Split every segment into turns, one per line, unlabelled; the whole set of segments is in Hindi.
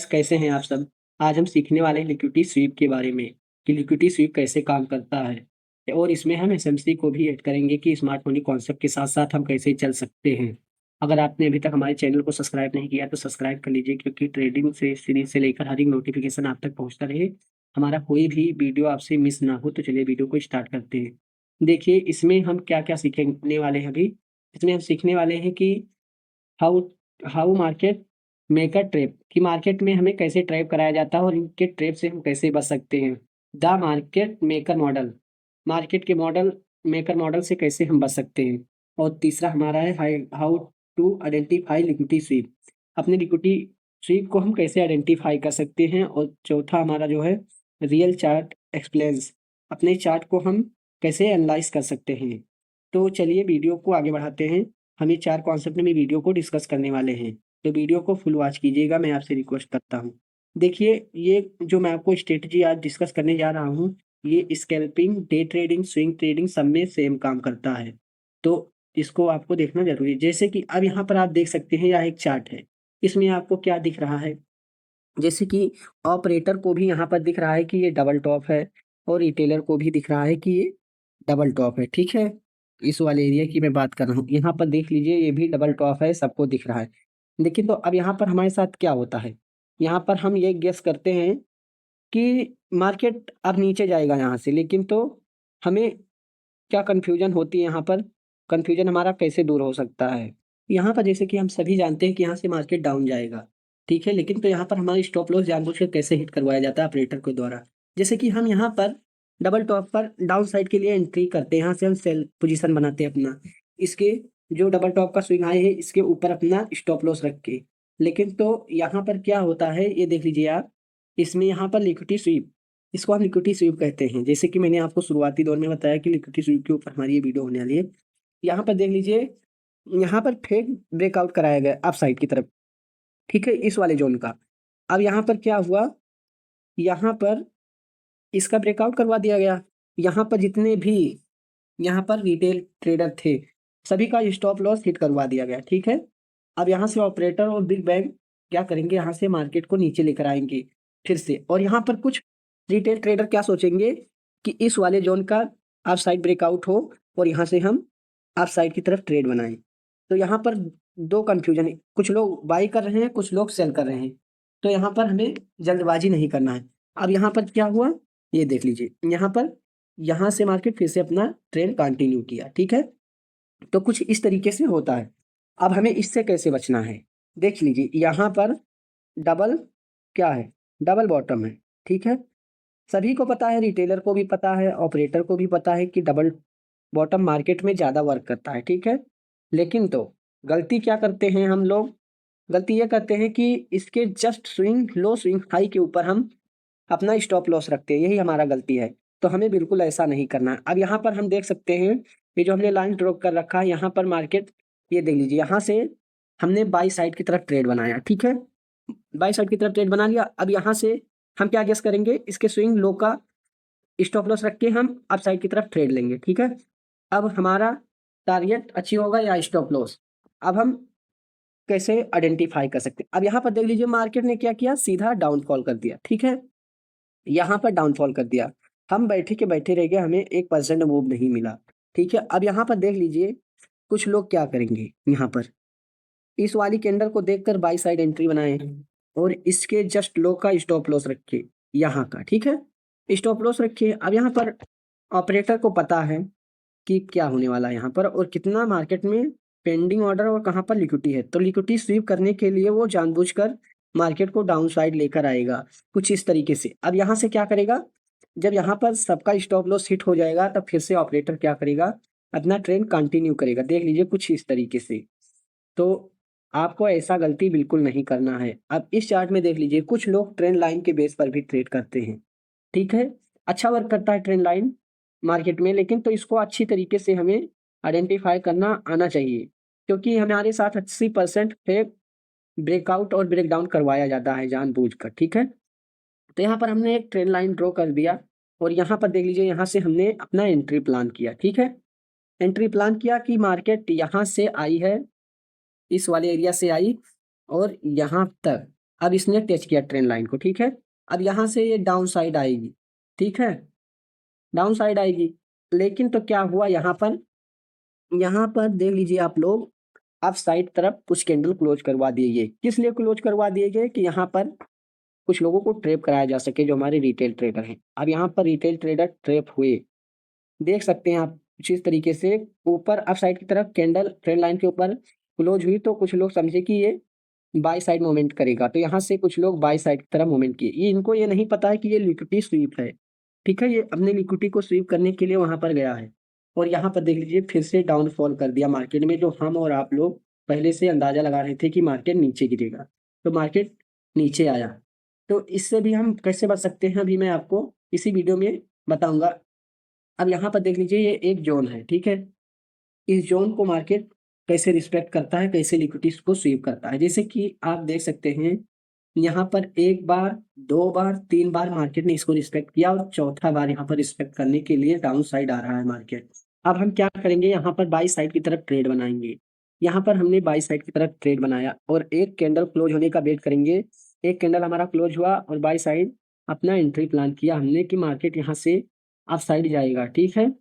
कैसे हैं आप सब? आज हम सीखने वाले हैं लिक्विडिटी स्वीप के बारे में कि लिक्विडिटी स्वीप कैसे काम करता है और इसमें हम एसएमसी को भी ऐड करेंगे कि स्मार्ट मनी कॉन्सेप्ट के साथ-साथ हम कैसे चल सकते हैं। अगर आपने अभी तक हमारे चैनल को सब्सक्राइब नहीं किया तो सब्सक्राइब कर लीजिए क्योंकि ट्रेडिंग से सीरीज से लेकर हर एक नोटिफिकेशन आप तक पहुँचता रहे। हमारा कोई भी वीडियो आपसे मिस ना हो तो चलिए वीडियो को स्टार्ट करते हैं। देखिए इसमें हम क्या-क्या सीखने वाले हैं अभी? इसमें हम सीखने वाले हैं कि how how market make a trap कि मार्केट में हमें कैसे ट्रैप कराया जाता है और इनके ट्रैप से हम कैसे बच सकते हैं। The market maker model, market के मॉडल मेकर मॉडल से कैसे हम बच सकते हैं। और तीसरा हमारा है how to identify liquidity sweep, अपने लिक्विडिटी स्वीप को हम कैसे आइडेंटिफाई कर सकते हैं। और चौथा हमारा जो है रियल चार्ट एक्सप्लेन्स, अपने चार्ट को हम कैसे एनालाइज कर सकते हैं। तो चलिए वीडियो को आगे बढ़ाते हैं। हम ये 4 कॉन्सेप्ट में वीडियो को डिस्कस करने वाले हैं, तो वीडियो को फुल वॉच कीजिएगा, मैं आपसे रिक्वेस्ट करता हूँ। देखिए, ये जो मैं आपको स्ट्रैटेजी आज डिस्कस करने जा रहा हूँ, ये scalping, day trading, swing trading सब में सेम काम करता है। तो इसको आपको देखना ज़रूरी है। जैसे कि अब यहाँ पर आप देख सकते हैं, यह एक चार्ट है। इसमें आपको क्या दिख रहा है? जैसे कि ऑपरेटर को भी यहाँ पर दिख रहा है कि ये डबल टॉप है और रिटेलर को भी दिख रहा है कि ये डबल टॉप है, ठीक है? इस वाले एरिया की मैं बात कर रहा हूँ। यहाँ पर देख लीजिए ये भी डबल टॉप है, सबको दिख रहा है। लेकिन तो अब यहाँ पर हमारे साथ क्या होता है? यहाँ पर हम ये गेस करते हैं कि मार्केट अब नीचे जाएगा यहाँ से, लेकिन तो हमें क्या कन्फ्यूज़न होती है यहाँ पर? कन्फ्यूज़न हमारा कैसे दूर हो सकता है? यहाँ पर जैसे कि हम सभी जानते हैं कि यहाँ से मार्केट डाउन जाएगा, ठीक है? लेकिन तो यहाँ पर हमारी स्टॉप लॉस जानबूझकर कैसे हिट करवाया जाता है ऑपरेटर के द्वारा। जैसे कि हम यहाँ पर डबल टॉप पर डाउन साइड के लिए एंट्री करते हैं, यहाँ से हम सेल पोज़ीशन बनाते हैं अपना। इसके जो डबल टॉप का स्विंग हाई है, इसके ऊपर अपना स्टॉप लॉस रख के। लेकिन तो यहाँ पर क्या होता है, ये देख लीजिए आप, इसमें यहाँ पर लिक्विडिटी स्वीप, इसको हम लिक्विडिटी स्वीप कहते हैं। जैसे कि मैंने आपको शुरुआती दौर में बताया कि लिक्विडिटी स्वीप के ऊपर हमारी ये वीडियो होने वाली है। यहाँ पर देख लीजिए, यहाँ पर फेक ब्रेकआउट कराया गया अपसाइड की तरफ, ठीक है? इस वाले ज़ोन का। अब यहाँ पर क्या हुआ, यहाँ पर इसका ब्रेकआउट करवा दिया गया। यहाँ पर जितने भी यहाँ पर रिटेल ट्रेडर थे, सभी का स्टॉप लॉस हिट करवा दिया गया, ठीक है? अब यहाँ से ऑपरेटर और बिग बैंक क्या करेंगे, यहाँ से मार्केट को नीचे लेकर आएँगे फिर से। और यहाँ पर कुछ रिटेल ट्रेडर क्या सोचेंगे कि इस वाले ज़ोन का अपसाइड ब्रेकआउट हो और यहाँ से हम अपसाइड की तरफ ट्रेड बनाएँ। तो यहाँ पर 2 कन्फ्यूज़न है, कुछ लोग बाय कर रहे हैं, कुछ लोग सेल कर रहे हैं। तो यहाँ पर हमें जल्दबाज़ी नहीं करना है। अब यहाँ पर क्या हुआ, ये देख लीजिए, यहाँ से मार्केट फिर से अपना ट्रेंड कंटिन्यू किया, ठीक है? तो कुछ इस तरीके से होता है। अब हमें इससे कैसे बचना है? देख लीजिए, यहाँ पर डबल क्या है? डबल बॉटम है, ठीक है? सभी को पता है, रिटेलर को भी पता है, ऑपरेटर को भी पता है कि डबल बॉटम मार्केट में ज़्यादा वर्क करता है, ठीक है? लेकिन तो गलती क्या करते हैं हम लोग? गलती ये करते हैं कि इसके जस्ट लो स्विंग हाई के ऊपर हम अपना स्टॉप लॉस रखते हैं, यही हमारा गलती है। तो हमें बिल्कुल ऐसा नहीं करना है। अब यहाँ पर हम देख सकते हैं, ये जो हमने लाइन ड्रॉ कर रखा है, यहाँ पर मार्केट, ये देख लीजिए, यहाँ से हमने बाई साइड की तरफ ट्रेड बनाया, ठीक है? बाई साइड की तरफ ट्रेड बना लिया। अब यहाँ से हम क्या गेस करेंगे, इसके स्विंग लो का स्टॉप लॉस रख के हम अप साइड की तरफ ट्रेड लेंगे, ठीक है? अब हमारा टारगेट अचीव होगा या स्टॉप लॉस? अब हम कैसे आइडेंटिफाई कर सकते हैं? अब यहाँ पर देख लीजिए, मार्केट ने क्या किया, सीधा डाउनफॉल कर दिया, ठीक है? यहाँ पर डाउनफॉल कर दिया। हम बैठे के बैठे रह गए, हमें 1% मूव नहीं मिला, ठीक है? अब यहाँ पर देख लीजिए, कुछ लोग क्या करेंगे यहाँ पर, इस वाली कैंडल को देखकर बाई साइड एंट्री बनाएँ और इसके जस्ट लो का स्टॉप लॉस रखे, यहाँ का, ठीक है? स्टॉप लॉस रखिए। अब यहाँ पर ऑपरेटर को पता है कि क्या होने वाला है यहाँ पर और कितना मार्केट में पेंडिंग ऑर्डर और कहाँ पर लिक्विडिटी है। तो लिक्विडिटी स्वीप करने के लिए वो जानबूझकर मार्केट को डाउन साइड लेकर आएगा, कुछ इस तरीके से। अब यहाँ से क्या करेगा, जब यहाँ पर सबका स्टॉप लॉस हिट हो जाएगा, तब फिर से ऑपरेटर क्या करेगा, अपना ट्रेंड कंटिन्यू करेगा। देख लीजिए, कुछ इस तरीके से। तो आपको ऐसा गलती बिल्कुल नहीं करना है। अब इस चार्ट में देख लीजिए, कुछ लोग ट्रेंड लाइन के बेस पर भी ट्रेड करते हैं, ठीक है? अच्छा वर्क करता है ट्रेंड लाइन मार्केट में, लेकिन तो इसको अच्छी तरीके से हमें आइडेंटिफ़ाई करना आना चाहिए, क्योंकि हमारे साथ 80% फेक ब्रेकआउट और ब्रेकडाउन करवाया जाता है जानबूझकर, ठीक है? तो यहाँ पर हमने एक ट्रेंड लाइन ड्रॉ कर दिया और यहाँ पर देख लीजिए, यहाँ से हमने अपना एंट्री प्लान किया, ठीक है? एंट्री प्लान किया कि मार्केट यहाँ से आई है, इस वाले एरिया से आई और यहाँ तक अब इसने टच किया ट्रेंड लाइन को, ठीक है। अब यहाँ से ये डाउन साइड आएगी, ठीक है, डाउन साइड आएगी। लेकिन तो क्या हुआ यहाँ पर देख लीजिए आप लोग, अप साइड तरफ कुछ कैंडल क्लोज करवा दिए गए। किस लिए क्लोज करवा दिए गए? कि यहाँ पर कुछ लोगों को ट्रैप कराया जा सके, जो हमारे रिटेल ट्रेडर हैं। अब यहाँ पर रिटेल ट्रेडर ट्रैप हुए, देख सकते हैं आप कुछ इस तरीके से ऊपर अप साइड की तरफ कैंडल ट्रेंड लाइन के ऊपर क्लोज हुई, तो कुछ लोग समझे कि ये बाई साइड मूवमेंट करेगा, तो यहाँ से कुछ लोग बाई साइड की तरफ मूवमेंट किए। ये इनको ये नहीं पता है कि ये लिक्विडिटी स्वीप है, ठीक है। ये अपने लिक्विडिटी को स्वीप करने के लिए वहां पर गया है, और यहाँ पर देख लीजिए फिर से डाउनफॉल कर दिया मार्केट में, जो हम और आप लोग पहले से अंदाजा लगा रहे थे कि मार्केट नीचे गिरेगा, तो मार्केट नीचे आया। तो इससे भी हम कैसे बच सकते हैं, अभी मैं आपको इसी वीडियो में बताऊंगा। अब यहाँ पर देख लीजिए ये एक जोन है, ठीक है। इस जोन को मार्केट कैसे रिस्पेक्ट करता है, कैसे लिक्विडिटीज को स्वीप करता है, जैसे कि आप देख सकते हैं यहाँ पर एक बार, दो बार, तीन बार मार्केट ने इसको रिस्पेक्ट किया, और चौथा बार यहाँ पर रिस्पेक्ट करने के लिए डाउन साइड आ रहा है मार्केट। अब हम क्या करेंगे, यहाँ पर बाई साइड की तरफ ट्रेड बनाएंगे। यहाँ पर हमने बाई साइड की तरफ ट्रेड बनाया और एक कैंडल क्लोज होने का वेट करेंगे। एक कैंडल हमारा क्लोज हुआ और बाई साइड अपना एंट्री प्लान किया हमने कि मार्केट यहाँ से अप साइड जाएगा, ठीक है,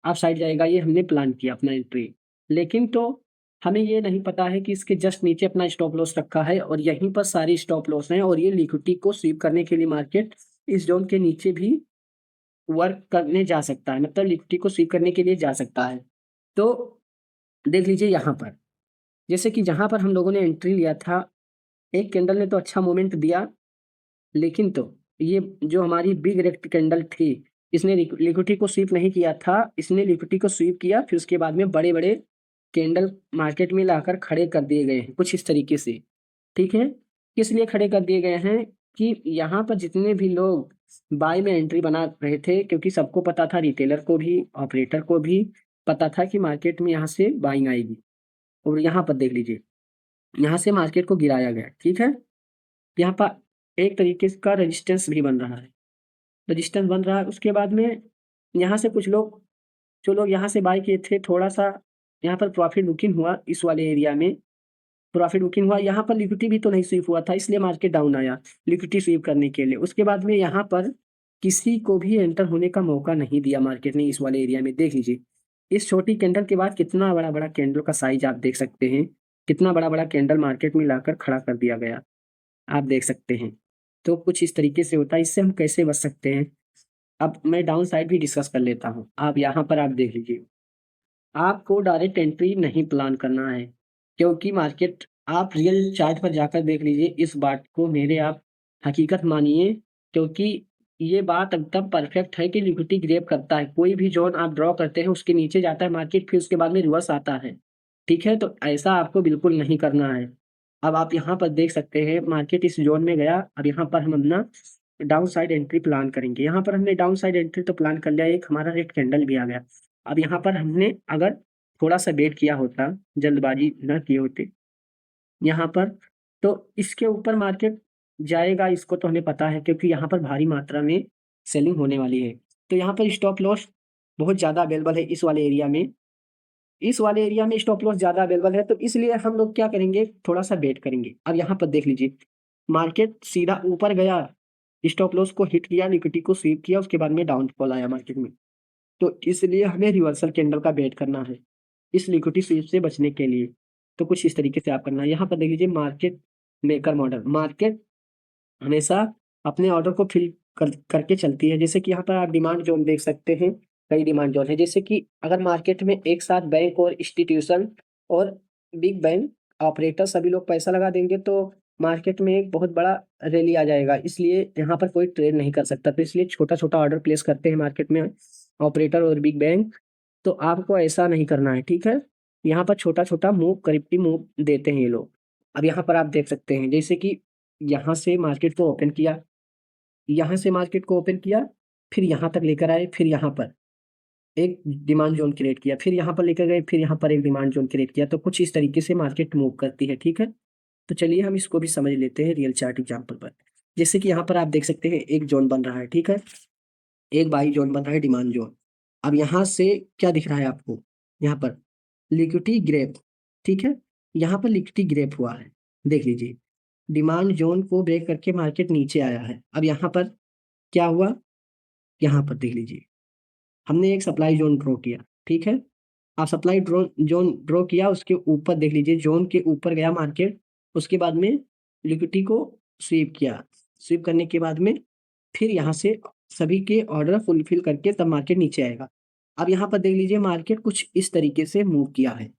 अप साइड जाएगा, ये हमने प्लान किया अपना एंट्री। लेकिन तो हमें ये नहीं पता है कि इसके जस्ट नीचे अपना स्टॉप लॉस रखा है, और यहीं पर सारी स्टॉप लॉस हैं, और ये लिक्विडिटी को स्वीप करने के लिए मार्केट इस जोन के नीचे भी वर्क करने जा सकता है, मतलब लिक्विडिटी को स्वीप करने के लिए जा सकता है। तो देख लीजिए यहाँ पर, जैसे कि जहाँ पर हम लोगों ने एंट्री लिया था, एक कैंडल ने तो अच्छा मोमेंट दिया, लेकिन तो ये जो हमारी बिग रेड कैंडल थी, इसने लिक्विडिटी को स्वीप नहीं किया था, इसने लिक्विडिटी को स्वीप किया, फिर उसके बाद में बड़े बड़े कैंडल मार्केट में लाकर खड़े कर दिए गए हैं कुछ इस तरीके से, ठीक है। किस लिए खड़े कर दिए गए हैं? कि यहाँ पर जितने भी लोग बाय में एंट्री बना रहे थे, क्योंकि सबको पता था, रिटेलर को भी ऑपरेटर को भी पता था कि मार्केट में यहाँ से बाइंग आएगी, और यहाँ पर देख लीजिए यहाँ से मार्केट को गिराया गया, ठीक है। यहाँ पर एक तरीके का रेजिस्टेंस भी बन रहा है, रेजिस्टेंस बन रहा है। उसके बाद में यहाँ से कुछ लोग, जो लोग यहाँ से बाय किए थे, थोड़ा सा यहाँ पर प्रॉफिट बुकिंग हुआ, इस वाले एरिया में प्रॉफिट बुकिंग हुआ। यहाँ पर लिक्विडिटी भी तो नहीं स्वीप हुआ था, इसलिए मार्केट डाउन आया लिक्विडिटी स्वीप करने के लिए। उसके बाद में यहाँ पर किसी को भी एंटर होने का मौका नहीं दिया मार्केट ने इस वाले एरिया में। देख लीजिए इस छोटी कैंडल के बाद कितना बड़ा बड़ा कैंडल का साइज आप देख सकते हैं, कितना बड़ा बड़ा कैंडल मार्केट में लाकर खड़ा कर दिया गया, आप देख सकते हैं। तो कुछ इस तरीके से होता है, इससे हम कैसे बच सकते हैं। अब मैं डाउन साइड भी डिस्कस कर लेता हूँ। आप यहाँ पर आप देख लीजिए, आपको डायरेक्ट एंट्री नहीं प्लान करना है, क्योंकि मार्केट, आप रियल चार्ट पर जाकर देख लीजिए, इस बात को मेरे आप हकीकत मानिए, क्योंकि ये बात एकदम परफेक्ट है कि लिक्विडिटी ग्रैब करता है। कोई भी जोन आप ड्रॉ करते हैं उसके नीचे जाता है मार्केट, फिर उसके बाद में रिवर्स आता है, ठीक है। तो ऐसा आपको बिल्कुल नहीं करना है। अब आप यहाँ पर देख सकते हैं मार्केट इस जोन में गया, अब यहाँ पर हम अपना डाउन साइड एंट्री प्लान करेंगे। यहाँ पर हमने डाउन साइड एंट्री तो प्लान कर लिया, एक हमारा रेड कैंडल भी आ गया। अब यहाँ पर हमने अगर थोड़ा सा वेट किया होता, जल्दबाजी न किए होते यहाँ पर, तो इसके ऊपर मार्केट जाएगा, इसको तो हमें पता है, क्योंकि यहाँ पर भारी मात्रा में सेलिंग होने वाली है। तो यहाँ पर स्टॉप लॉस बहुत ज़्यादा अवेलेबल है इस वाले एरिया में, इस वाले एरिया में स्टॉप लॉस ज़्यादा अवेलेबल है, तो इसलिए हम लोग क्या करेंगे, थोड़ा सा वेट करेंगे। अब यहाँ पर देख लीजिए मार्केट सीधा ऊपर गया, स्टॉप लॉस को हिट किया, लिक्विडिटी को स्वीप किया, उसके बाद में डाउनफॉल आया मार्केट में। तो इसलिए हमें रिवर्सल कैंडल का वेट करना है इस लिक्विडिटी स्वीप से बचने के लिए। तो कुछ इस तरीके से आप करना है। यहाँ पर देख लीजिए मार्केट मेकर मॉडल, मार्केट हमेशा अपने ऑर्डर को फिल करके चलती है। जैसे कि यहाँ पर आप डिमांड जोन देख सकते हैं, कई डिमांड जोन है। जैसे कि अगर मार्केट में एक साथ बैंक और इंस्टीट्यूशन और बिग बैंक ऑपरेटर सभी लोग पैसा लगा देंगे, तो मार्केट में एक बहुत बड़ा रैली आ जाएगा, इसलिए यहाँ पर कोई ट्रेड नहीं कर सकता। तो इसलिए छोटा छोटा ऑर्डर प्लेस करते हैं मार्केट में ऑपरेटर और बिग बैंक। तो आपको ऐसा नहीं करना है, ठीक है। यहाँ पर छोटा छोटा मूव, करेक्टिव मूव देते हैं ये लोग। अब यहाँ पर आप देख सकते हैं, जैसे कि यहाँ से मार्केट को ओपन किया, यहाँ से मार्केट को ओपन किया, फिर यहाँ तक लेकर आए, फिर यहाँ पर एक डिमांड जोन क्रिएट किया, फिर यहाँ पर लेकर गए, फिर यहाँ पर एक डिमांड जोन क्रिएट किया। तो कुछ इस तरीके से मार्केट मूव करती है, ठीक है। तो चलिए हम इसको भी समझ लेते हैं रियल चार्ट एग्जाम्पल पर। जैसे कि यहाँ पर आप देख सकते हैं एक जोन बन रहा है, ठीक है, एक बाई जोन बन रहा है, डिमांड जोन। अब यहाँ से क्या दिख रहा है आपको, यहाँ पर लिक्विडिटी ग्रैब, ठीक है, यहाँ पर लिक्विडिटी ग्रैब हुआ है, देख लीजिए। डिमांड जोन को ब्रेक करके मार्केट नीचे आया है। अब यहाँ पर क्या हुआ, यहाँ पर देख लीजिए हमने एक सप्लाई जोन ड्रॉ किया, ठीक है। आप सप्लाई जोन ड्रॉ किया, उसके ऊपर देख लीजिए जोन के ऊपर गया मार्केट, उसके बाद में लिक्विडिटी को स्वीप किया, स्वीप करने के बाद में फिर यहाँ से सभी के ऑर्डर फुलफिल करके तब मार्केट नीचे आएगा। अब यहाँ पर देख लीजिए मार्केट कुछ इस तरीके से मूव किया है,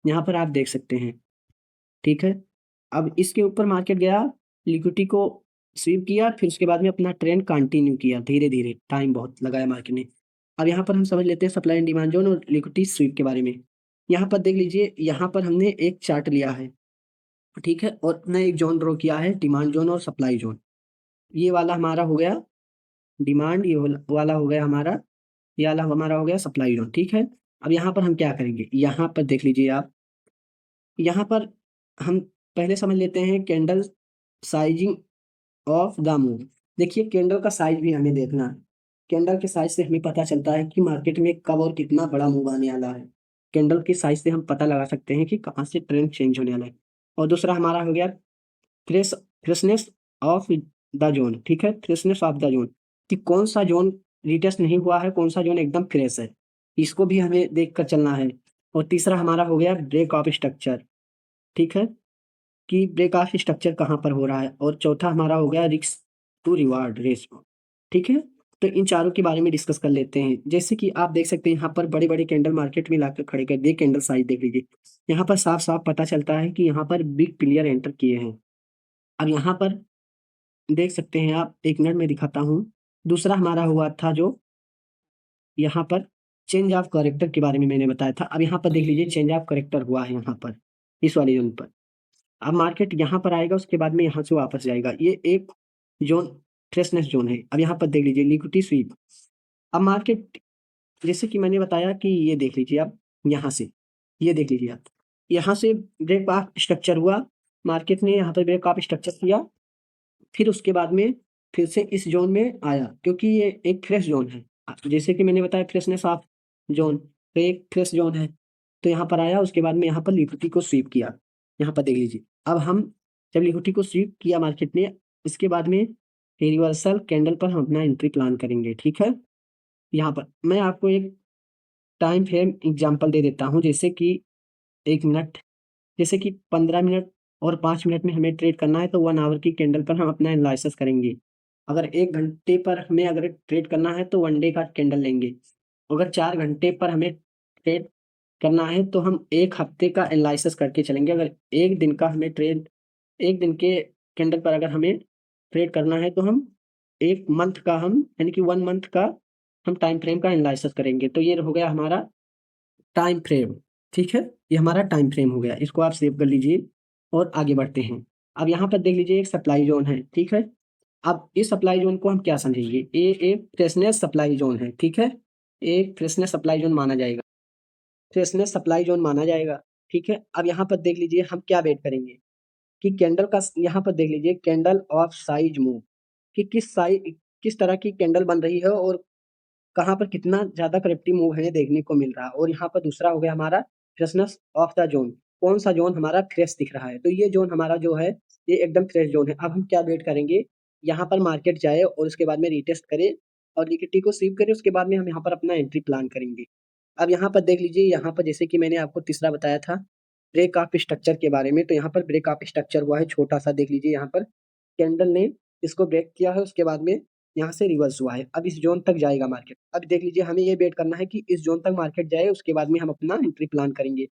यहाँ पर आप देख सकते हैं, ठीक है। अब इसके ऊपर मार्केट गया, लिक्विडिटी को स्वीप किया, फिर उसके बाद में अपना ट्रेंड कंटिन्यू किया, धीरे धीरे टाइम बहुत लगाया मार्केट ने। अब यहाँ पर हम समझ लेते हैं सप्लाई एंड डिमांड जोन और लिक्विडिटी स्वीप के बारे में। यहाँ पर देख लीजिए, यहाँ पर हमने एक चार्ट लिया है, ठीक है, और अपना एक जोन ड्रॉ किया है, डिमांड जोन और सप्लाई जोन। ये वाला हमारा हो गया डिमांड, ये वाला हो गया हमारा, ये वाला हमारा हो गया सप्लाई जोन, ठीक है। अब यहाँ पर हम क्या करेंगे, यहाँ पर देख लीजिए आप, यहाँ पर हम पहले समझ लेते हैं candle sizing of the move. देखिए कैंडल का साइज भी हमें देखना है, कैंडल के साइज से हमें पता चलता है कि मार्केट में कब और कितना बड़ा मूव आने वाला है। कैंडल के साइज से हम पता लगा सकते हैं कि कहाँ से ट्रेंड चेंज होने वाला है। और दूसरा हमारा हो गया फ्रेशनेस ऑफ द जोन, ठीक है, फ्रेशनेस ऑफ द जोन, कि कौन सा जोन रिटेस्ट नहीं हुआ है, कौन सा जोन एकदम फ्रेश है, इसको भी हमें देख कर चलना है। और तीसरा हमारा हो गया ब्रेक ऑफ स्ट्रक्चर, ठीक है, कि ब्रेक ऑफ स्ट्रक्चर कहाँ पर हो रहा है। और चौथा हमारा हो गया रिस्क टू रिवार्ड रेशियो, ठीक है। तो इन चारों के बारे में डिस्कस कर लेते हैं। जैसे कि आप देख सकते हैं यहाँ पर बड़े बड़े कैंडल मार्केट में लाकर खड़े कर दिए, कैंडल साइज देख लीजिए, यहाँ पर साफ साफ पता चलता है कि यहाँ पर बिग प्लेयर एंटर किए हैं। अब यहाँ पर देख सकते हैं आप, एक मिनट में दिखाता हूँ। दूसरा हमारा हुआ था जो यहाँ पर चेंज ऑफ करेक्टर के बारे में मैंने बताया था। अब यहाँ पर देख लीजिए चेंज ऑफ करेक्टर हुआ है यहाँ पर, इस वाली जोन पर। अब मार्केट यहाँ पर आएगा, उसके बाद में यहाँ से वापस जाएगा, ये एक जोन फ्रेशनेस जोन है। अब यहाँ पर देख लीजिए लिक्विडिटी स्वीप। अब मार्केट जैसे कि मैंने बताया कि ये देख लीजिए आप, यहाँ से ये देख लीजिए आप, यहाँ से ब्रेक ऑफ स्ट्रक्चर हुआ, मार्केट ने यहाँ पर ब्रेक ऑफ स्ट्रक्चर किया, फिर उसके बाद में फिर से इस जोन में आया, क्योंकि ये एक फ्रेश जोन है। जैसे कि मैंने बताया फ्रेशनेस ऑफ जोन, तो एक फ्रेश जोन है, तो यहाँ पर आया, उसके बाद में यहाँ पर लिक्विडिटी को स्वीप किया। यहाँ पर देख लीजिए, अब हम जब लिक्विडिटी को स्वीप किया मार्केट ने, इसके बाद में रिवर्सल कैंडल पर हम अपना एंट्री प्लान करेंगे, ठीक है। यहाँ पर मैं आपको एक टाइम फ्रेम एग्जांपल दे देता हूँ, जैसे कि 1 मिनट, जैसे कि 15 मिनट और 5 मिनट में हमें ट्रेड करना है, तो 1 आवर की कैंडल पर हम अपना एनालिसिस करेंगे। अगर 1 घंटे पर हमें अगर ट्रेड करना है तो 1 डे का कैंडल लेंगे। अगर 4 घंटे पर हमें ट्रेड करना है तो हम 1 हफ्ते का एनालिसिस करके चलेंगे। अगर 1 दिन का हमें ट्रेड, 1 दिन के कैंडल पर अगर हमें ट्रेड करना है तो हम 1 मंथ का हम यानी कि 1 मंथ का हम टाइम फ्रेम का एनालिसिस करेंगे। तो ये हो गया हमारा टाइम फ्रेम, ठीक है, ये हमारा टाइम फ्रेम हो गया, इसको आप सेव कर लीजिए और आगे बढ़ते हैं। अब यहाँ पर देख लीजिए एक सप्लाई जोन है, ठीक है। अब इस सप्लाई जोन को हम क्या समझेंगे, ये एक फ्रेशनेस सप्लाई जोन है, ठीक है, एक फ्रेशनेस सप्लाई जोन माना जाएगा, फ्रेशनेस सप्लाई जोन माना जाएगा, ठीक है। अब यहाँ पर देख लीजिए हम क्या वेट करेंगे कि कैंडल का, यहाँ पर देख लीजिए कैंडल ऑफ साइज मूव, कि किस तरह की कैंडल बन रही है और कहाँ पर कितना ज़्यादा करेक्टिव मूव हमें देखने को मिल रहा है। और यहाँ पर दूसरा हो गया हमारा फ्रेशनेस ऑफ द जोन, कौन सा जोन हमारा फ्रेश दिख रहा है, तो ये जोन हमारा जो है ये एकदम फ्रेश जोन है। अब हम क्या वेट करेंगे, यहाँ पर मार्केट जाए और उसके बाद में रीटेस्ट करे और लिक्विडिटी को स्वीप करे, उसके बाद में हम यहाँ पर अपना एंट्री प्लान करेंगे। अब यहाँ पर देख लीजिए, यहाँ पर जैसे कि मैंने आपको तीसरा बताया था ब्रेक ऑफ स्ट्रक्चर के बारे में, तो यहाँ पर ब्रेक ऑफ स्ट्रक्चर हुआ है छोटा सा, देख लीजिए यहाँ पर कैंडल ने इसको ब्रेक किया है, उसके बाद में यहाँ से रिवर्स हुआ है, अब इस जोन तक जाएगा मार्केट। अब देख लीजिए हमें ये वेट करना है कि इस जोन तक मार्केट जाए, उसके बाद में हम अपना एंट्री प्लान करेंगे।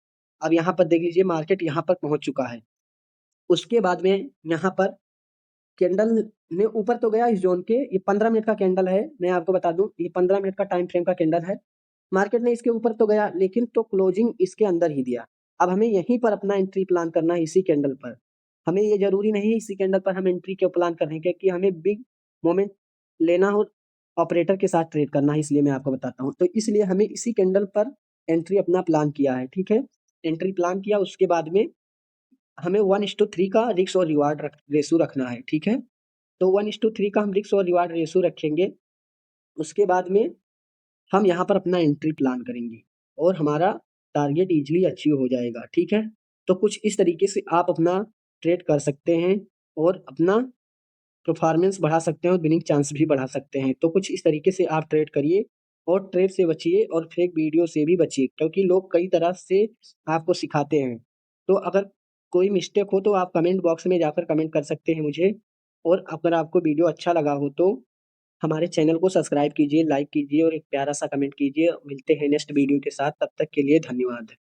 अब यहाँ पर देख लीजिए मार्केट यहाँ पर पहुंच चुका है, उसके बाद में यहाँ पर कैंडल ने ऊपर तो गया इस जोन के, ये 15 मिनट का कैंडल है, मैं आपको बता दूं ये 15 मिनट का टाइम फ्रेम का कैंडल है। मार्केट ने इसके ऊपर तो गया लेकिन तो क्लोजिंग इसके अंदर ही दिया। अब हमें यहीं पर अपना एंट्री प्लान करना है, इसी कैंडल पर। हमें ये जरूरी नहीं है इसी कैंडल पर हम एंट्री क्यों प्लान कर रहे हैं, क्योंकि हमें बिग मोमेंट लेना हो, ऑपरेटर के साथ ट्रेड करना है, इसलिए मैं आपको बताता हूँ। तो इसलिए हमें इसी कैंडल पर एंट्री अपना प्लान किया है, ठीक है, एंट्री प्लान किया, उसके बाद में हमें 1:3 का रिस्क और रिवार्ड रेशो रखना है, ठीक है। तो 1:3 का हम रिस्क और रिवार्ड रेशो रखेंगे, उसके बाद में हम यहाँ पर अपना एंट्री प्लान करेंगे और हमारा टारगेट इजीली अचीव हो जाएगा, ठीक है। तो कुछ इस तरीके से आप अपना ट्रेड कर सकते हैं और अपना परफॉर्मेंस बढ़ा सकते हैं और विनिंग चांस भी बढ़ा सकते हैं। तो कुछ इस तरीके से आप ट्रेड करिए और ट्रेड से बचिए और फेक वीडियो से भी बचिए, क्योंकि लोग कई तरह से आपको सिखाते हैं। तो अगर कोई मिस्टेक हो तो आप कमेंट बॉक्स में जाकर कमेंट कर सकते हैं मुझे, और अगर आपको वीडियो अच्छा लगा हो तो हमारे चैनल को सब्सक्राइब कीजिए, लाइक कीजिए और एक प्यारा सा कमेंट कीजिए। मिलते हैं नेक्स्ट वीडियो के साथ, तब तक के लिए धन्यवाद।